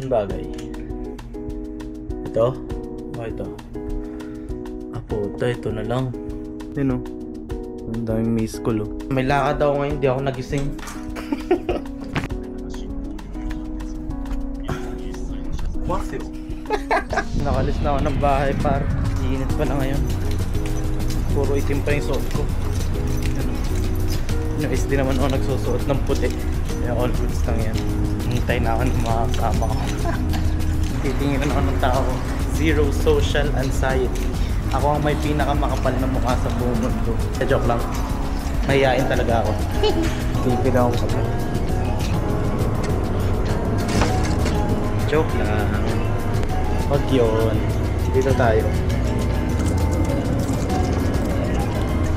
Ang bagay. Ito? O ito? Puta, ito na lang. Yun o. Ang daming miss call o. May lakad ako ngayon, hindi ako nagising. Waffle. Nakalis na ako ng bahay par. Iinit pa na ngayon. Puro itim pa yung suot ko. Anyways, di naman ako nagsusuot ng puti. Kaya all goods lang yan. Hintay na ako ng mga kasama ko. Titingin ako ng tao. Zero social anxiety. Ako ang may pinakamakapal na mukha sa buong mundo. Joke lang. Mahihain talaga ako. Tipid ako kapal. Joke lang. Wag yun. Dito tayo.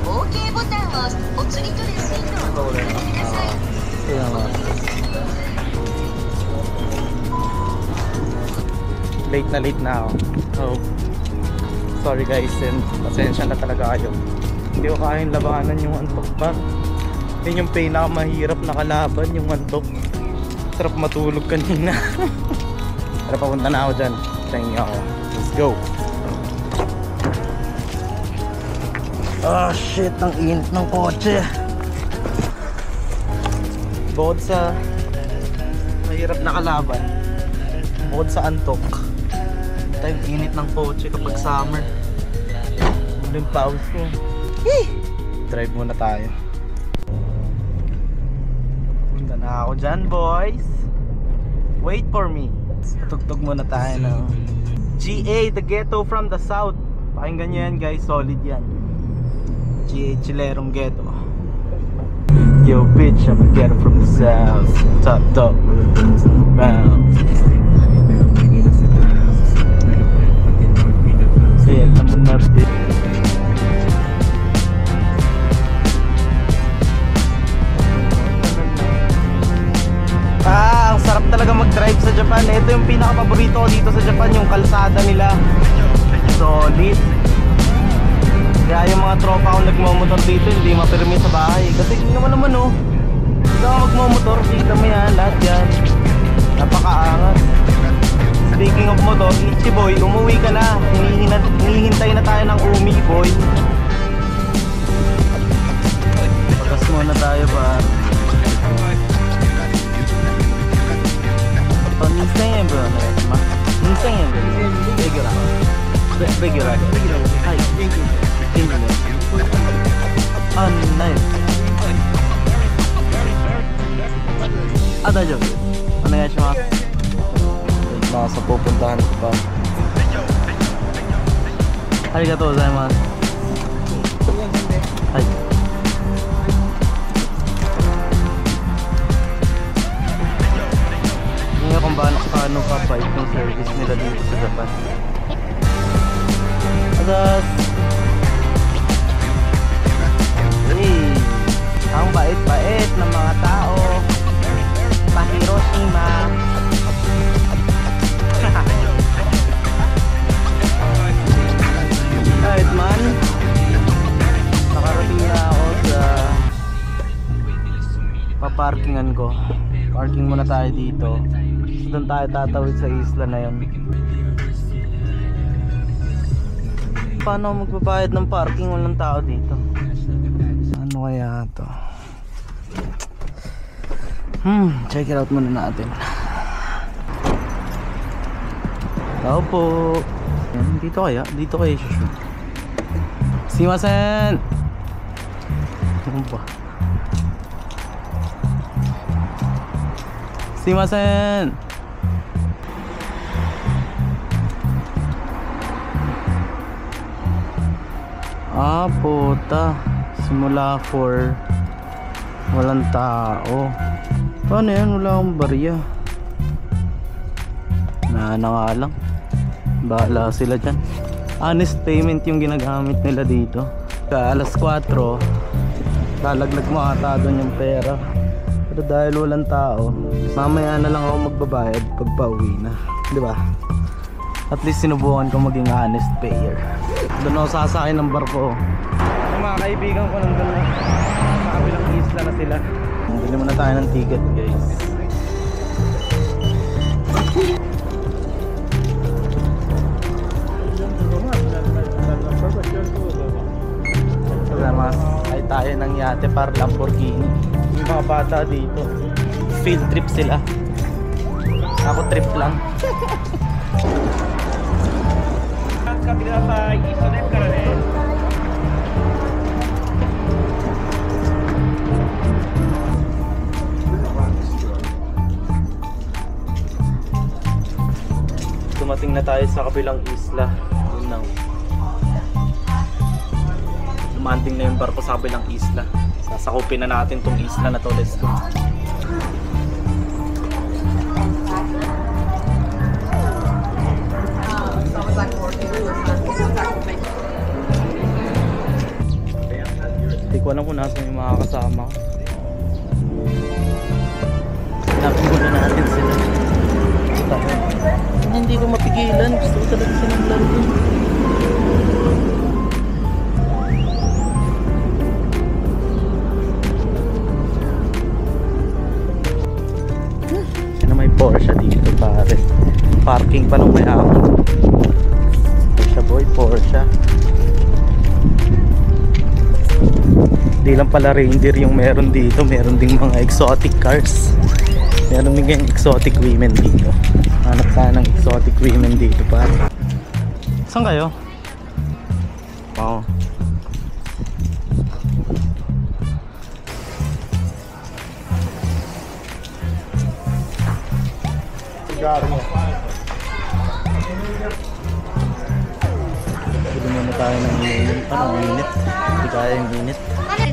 OK ボタンをお釣りとレシートをお送りください。 Late na ako. Oh. Sorry guys, and pasensya na talaga kayo. Hindi ko kayang labanan yung antok pa. Yun yung pinakamahirap na kalaban, yung antok. Sarap matulog kanina. Pero papunta na ako dyan. Tingin ako. Let's go. Ah shit, ang init ng kotse. Bukod sa mahirap na kalaban, bukod sa antok, yung init ng kotse kapag summer. Ano yung pawis ko? Drive muna tayo. Punta na ako dyan, boys. Wait for me. Tugtog muna tayo ng GA, the ghetto from the south. Pakinggan nyo yan guys, solid yan. GA, Chilerong Ghetto. Yo bitch, I'm a ghetto from the south. Top top, bounce. Yeah, I'm not bitch. Ang sarap talaga mag-drive sa Japan. Ito yung pinaka-paborito ko dito sa Japan, yung kalsada nila. Solid. Kaya yung mga tropa ko nagmamotor dito, hindi mapirmi sa bahay. Kasi naman oh, hindi ka magmamotor, kita mo yan, lahat yan. Napakaangat. Speaking of motor, Ichi boy, umuwi ka na. Hinihintay na tayo ng umi boy. Pagas muna tayo pa. Regular. Hi. Nice. Daijoubu. Onegaishimasu. Nasa pupuntahan ko pa. Arigatou gozaimasu. Hi. Tingnan kung paano kapait yung service nila dito sa Japan. Adas. Hey, ang bait-bait ng mga tao. Pa-Hiroshima. Alright man, nakarating na ako sa paparkingan ko. Parking muna tayo dito. Doon tayo tatawid sa isla na yun. Paano magbabayad ng parking? Walang tao dito. Ano kaya to? Check it out muna natin. Tao po. Dito kaya? Dito kaya shoot. Simasen! Ano ba? Simasen! Ah, puta. Simula 4 walang tao. Paano yan? Wala akong barya. Na nga lang. Bahala sila dyan. Honest payment yung ginagamit nila dito. Alas 4 lalaglag mo ata doon yung pera. Pero dahil walang tao, mamaya na lang ako magbabayad pag pauwi na, diba? At least sinubukan ko maging honest payer. Doon ako sasakay ng barko. Yung mga kaibigan ko nandun na sa kabilang isla na sila. Bili muna tayo ng ticket guys. Ate Par Lamborghini. Yung mga bata dito, field trip sila. Ako trip lang. Dumating na tayo sa kabilang isla. Yun na. Dumating na yung barko sa kabilang isla. Sasakupin na natin tong isla na to. Let's go. Hindi ko alam kung nasan yung mga kasama ko. Hanapin muna natin sila. Hindi ko mapigilan. Gusto ko talaga silang laro. Yan na may Porsche dito pare. Parking pa nung mayaman. Porsche boy, Porsche. Di lang pala reindeer yung meron dito. Meron ding mga exotic cars. Meron ding exotic women dito. Hanap tayo ng exotic women dito pa. Saan kayo? Wow. Pili muna tayo ng init. Parang init. Hindi kaya yung init.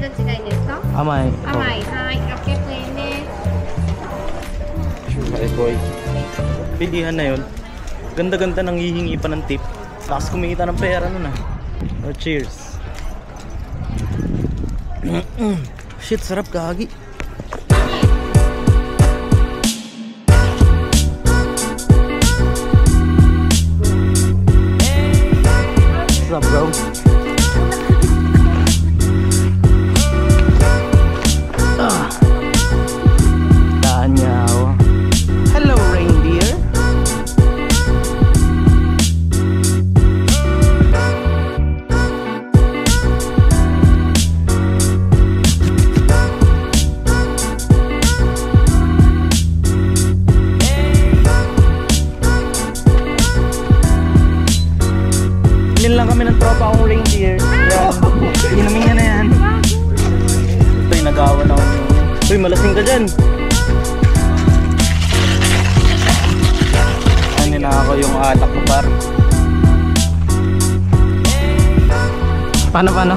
どっちがいいですか？ Amay. 甘い、はい、600円です。 Okay, boy. Pilihan na yun. Ganda-ganda nang hihingi pa ng tip. Lakas kumita ng pera nun ah. Oh, cheers. Shit, sarap kagi. What's up, bro? Hello, reindeer. Bilhin lang kami ng tropa akong reindeer. Yan. Inumin niya na yan. Ito'y nagawa na ako. Uy, malasing ka dyan. Na ako yung alak ko par. Paano?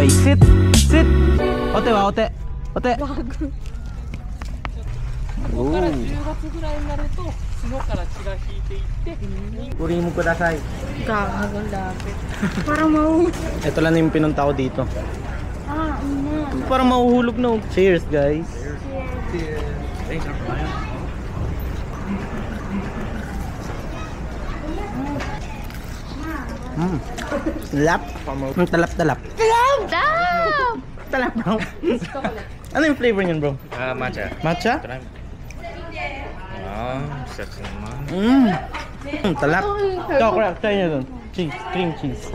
Sit! Sit! Ote wa, ote! Ote! Uri mo kudasai. Gagawin lapit. Parang mau. Ito lang yung pinunta ko dito. Ah, ina. Parang mahuhulog na. Cheers guys! Cheers. Lap! Talap-talap. Talap bro. Ano yung flavor niyan bro? Matcha. Matcha? Sexy naman. Talap. Ikaw, correct. Try nyo dun. Cheese. Cream cheese.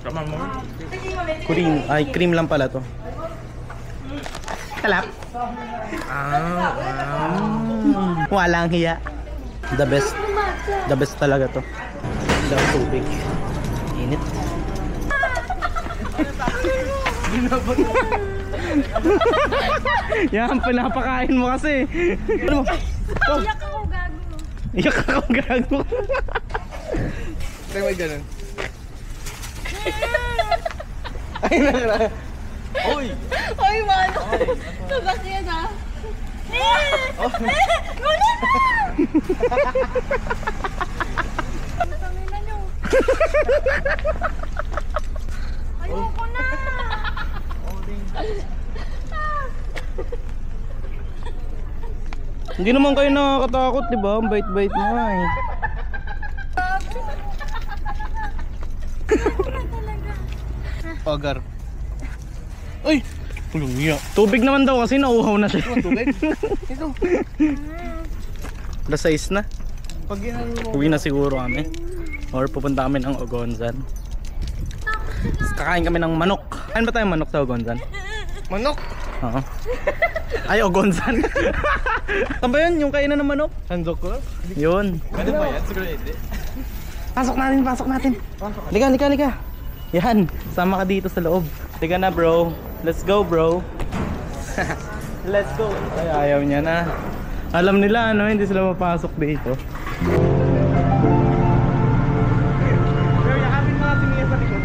Come on, more. Cream. Ay, cream lang pala to. Talap. Walang hiya. The best. The best talaga to. Daw tubig. Init. Yan, pinapakain mo kasi. Ano mo? Iyak ako gago. Iyak ako gago. Kaya may ganun. Ay, nakala. Oy! Oy, mano. Nabakyan ah. Wala na! Tangina nyo. Ayoko na. Hindi naman kayo nakakatakot, di ba? Ang bait-bait nga eh. Pagar. Ay! Tulong niya. Tubig naman daw kasi nauhaw na siya. Tubig? Ito. Alas 6 na. Pag ginano mo. Uwi na siguro kami. Or pupunta kami ng Ogonzan. Kakain kami ng manok. Kain ba tayong manok sa Ogonzan? Manok! Oo. Ay, Ogonzan. Saan ba yun? Yung kainan ng manok? Sandok ko? Yun. Pwede ba yan? Siguro hindi. Pasok natin, pasok natin. Lika. Yan, sama ka dito sa loob. Tiga na bro. Let's go bro. Let's go. Ay, ayaw niya na. Alam nila ano, hindi sila mapasok dito. Pero yakapin mo natin niya sa likod.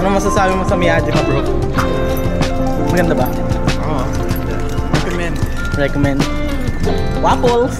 Ano masasabi mo sa Miyagi-Ma bro? Maganda ba? Oo. Recommend. Recommend. Waffles!